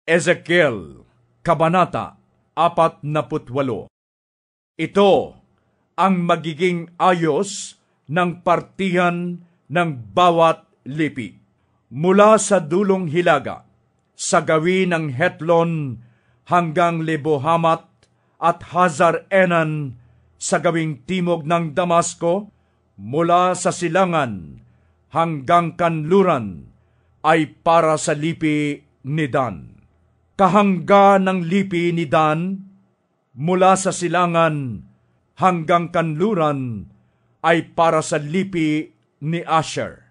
Ezekiel, Kabanata 48. Ito ang magiging ayos ng partihan ng bawat lipi. Mula sa dulong hilaga, sa gawin ng Hetlon hanggang Lebohamat at Hazar Enan sa gawing timog ng Damasco, mula sa silangan hanggang kanluran ay para sa lipi ni Dan. Kahangga ng lipi ni Dan, mula sa silangan hanggang kanluran, ay para sa lipi ni Asher.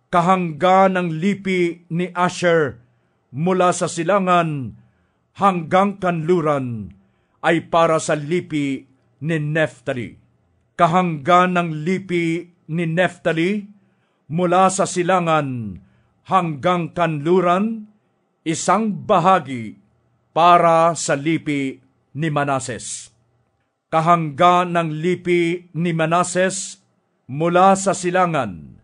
Kahangga ng lipi ni Asher, mula sa silangan hanggang kanluran, ay para sa lipi ni Neftali. Kahangga ng lipi ni Neftali, mula sa silangan hanggang kanluran, isang bahagi para sa lipi ni Manases. Kahangga ng lipi ni Manases mula sa silangan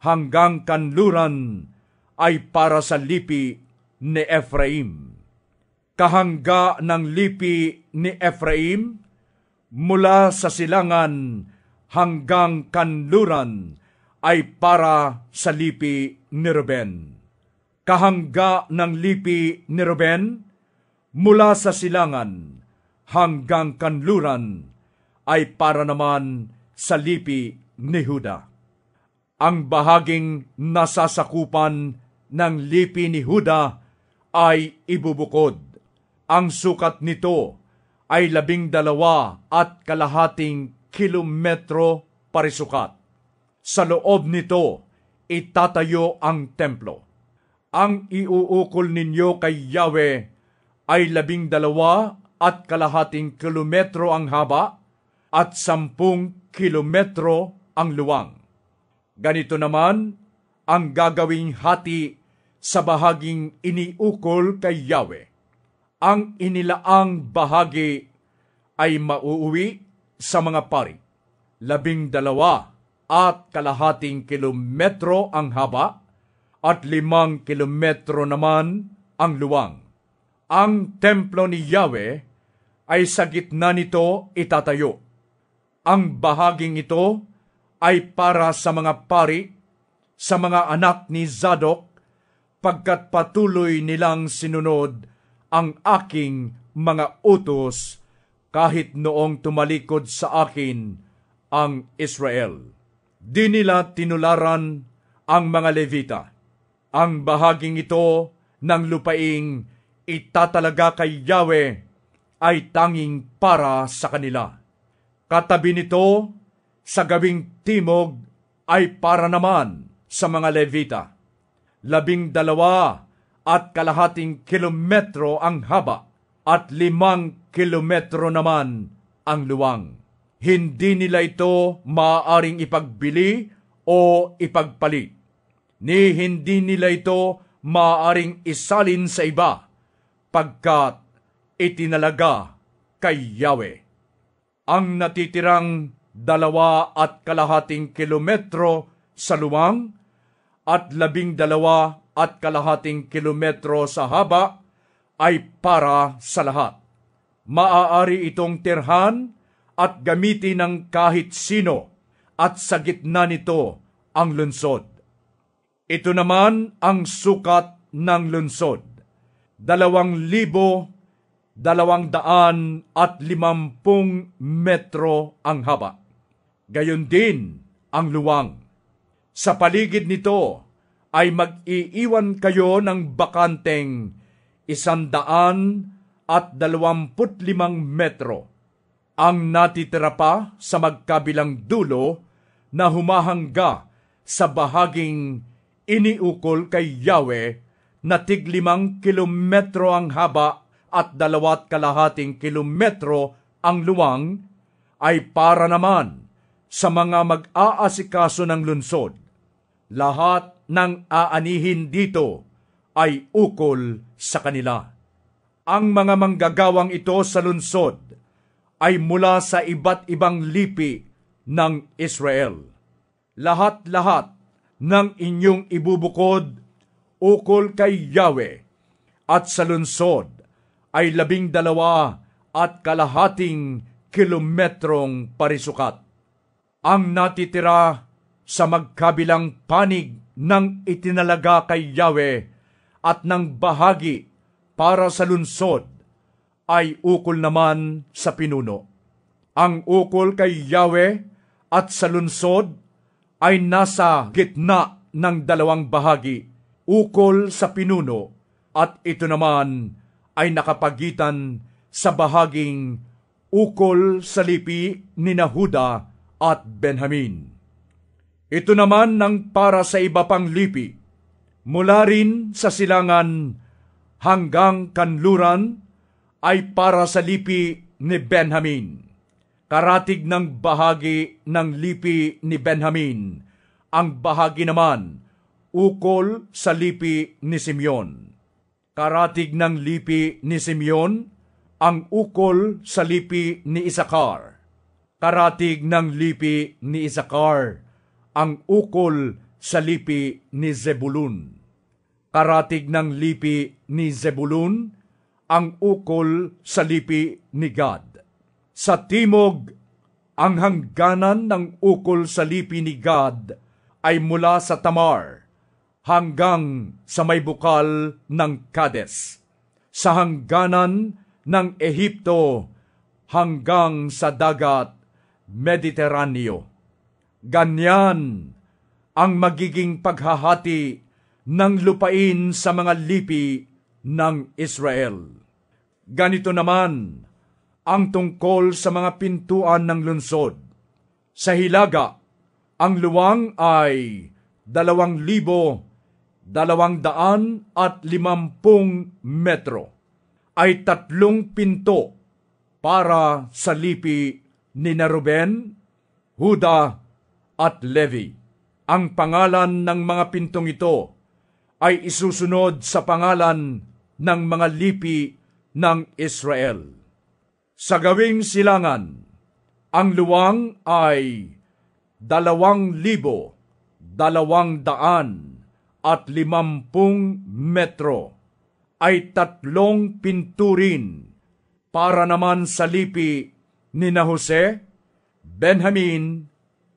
hanggang kanluran ay para sa lipi ni Ephraim. Kahangga ng lipi ni Ephraim mula sa silangan hanggang kanluran ay para sa lipi ni Ruben. Kahangga ng lipi ni Ruben mula sa silangan hanggang kanluran ay para naman sa lipi ni Huda. Ang bahaging nasasakupan ng lipi ni Huda ay ibubukod. Ang sukat nito ay 12.5 kilometro parisukat. Sa loob nito itatayo ang templo. Ang iuukol ninyo kay Yahweh ay 12.5 kilometro ang haba at 10 kilometro ang luwang. Ganito naman ang gagawing hati sa bahaging iniukol kay Yahweh. Ang inilaang bahagi ay mauuwi sa mga pari. 12.5 kilometro ang haba at 5 kilometro naman ang luwang. Ang templo ni Yahweh ay sa gitna nito itatayo. Ang bahaging ito ay para sa mga pari, sa mga anak ni Zadok, pagkat patuloy nilang sinunod ang aking mga utos kahit noong tumalikod sa akin ang Israel. Di nila tinularan ang mga Levita. Ang bahaging ito ng lupaing itatalaga kay Yahweh ay tanging para sa kanila. Katabi nito sa gawing timog ay para naman sa mga Levita. 12.5 kilometro ang haba at 5 kilometro naman ang luwang. Hindi nila ito maaaring ipagbili o ipagpalit. Ni hindi nila ito maaaring isalin sa iba, pagkat itinalaga kay Yahweh. Ang natitirang 2.5 kilometro sa luwang at 12.5 kilometro sa haba ay para sa lahat. Maaari itong tirhan at gamitin ng kahit sino at sa gitna nito ang lunsod. Ito naman ang sukat ng lunsod, 2,250 metro ang haba. Gayon din ang luwang. Sa paligid nito ay mag-iiwan kayo ng bakanteng 125 metro. Ang natitira pa sa magkabilang dulo na humahangga sa bahaging iniukol kay Yahweh na tig 5 kilometro ang haba at 2.5 kilometro ang luwang ay para naman sa mga mag-aasikaso ng lunsod. Lahat ng aanihin dito ay ukol sa kanila. Ang mga manggagawang ito sa lunsod ay mula sa iba't ibang lipi ng Israel. Lahat-lahat ng inyong ibubukod ukol kay Yahweh at sa lungsod ay 12.5 kilometrong parisukat. Ang natitira sa magkabilang panig ng itinalaga kay Yahweh at ng bahagi para sa lungsod ay ukol naman sa pinuno. Ang ukol kay Yahweh at sa lungsod ay nasa gitna ng 2 bahagi, ukol sa pinuno, at ito naman ay nakapagitan sa bahaging ukol sa lipi ni Huda at Benjamin. Ito naman ng para sa iba pang lipi, mula rin sa silangan hanggang kanluran ay para sa lipi ni Benjamin. Karatig ng bahagi ng lipi ni Benjamin, ang bahagi naman ukol sa lipi ni Simeon. Karatig ng lipi ni Simeon, ang ukol sa lipi ni Isakar. Karatig ng lipi ni Isakar, ang ukol sa lipi ni Zebulun. Karatig ng lipi ni Zebulun, ang ukol sa lipi ni Gad. Sa timog, ang hangganan ng ukol sa lipi ni Gad ay mula sa Tamar hanggang sa may bukal ng Kades, sa hangganan ng Ehipto hanggang sa dagat Mediteraneo. Ganyan ang magiging paghahati ng lupain sa mga lipi ng Israel. Ganito naman ang tungkol sa mga pintuan ng lungsod. Sa hilaga, ang luwang ay 2,250 metro, ay 3 pinto para sa lipi ni Ruben, Huda at Levi. Ang pangalan ng mga pintong ito ay isusunod sa pangalan ng mga lipi ng Israel. Sa gawing silangan, ang luwang ay 2,250 metro, ay 3 pinturin para naman sa lipi ni Jose, Benjamin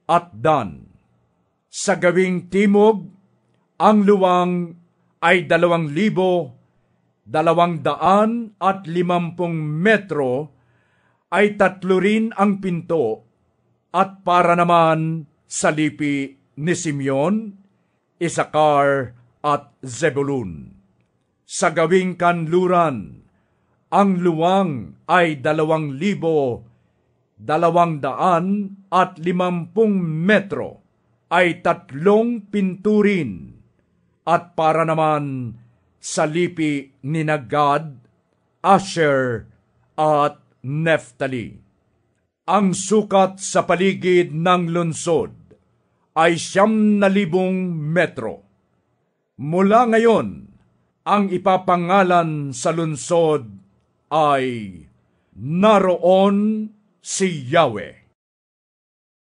at Dan. Sa gawing timog, ang luwang ay 2,250 metro, ay 3 rin ang pinto, at para naman sa lipi ni Simeon, Isakar at Zebulun. Sa gawing kanluran, ang luwang ay 2,250 metro, ay 3 pinturin, at para naman sa lipi ni Gad, Asher at Neftali. Ang sukat sa paligid ng lungsod ay 9,000 metro. Mula ngayon, ang ipapangalan sa lungsod ay Naroon si Yahweh.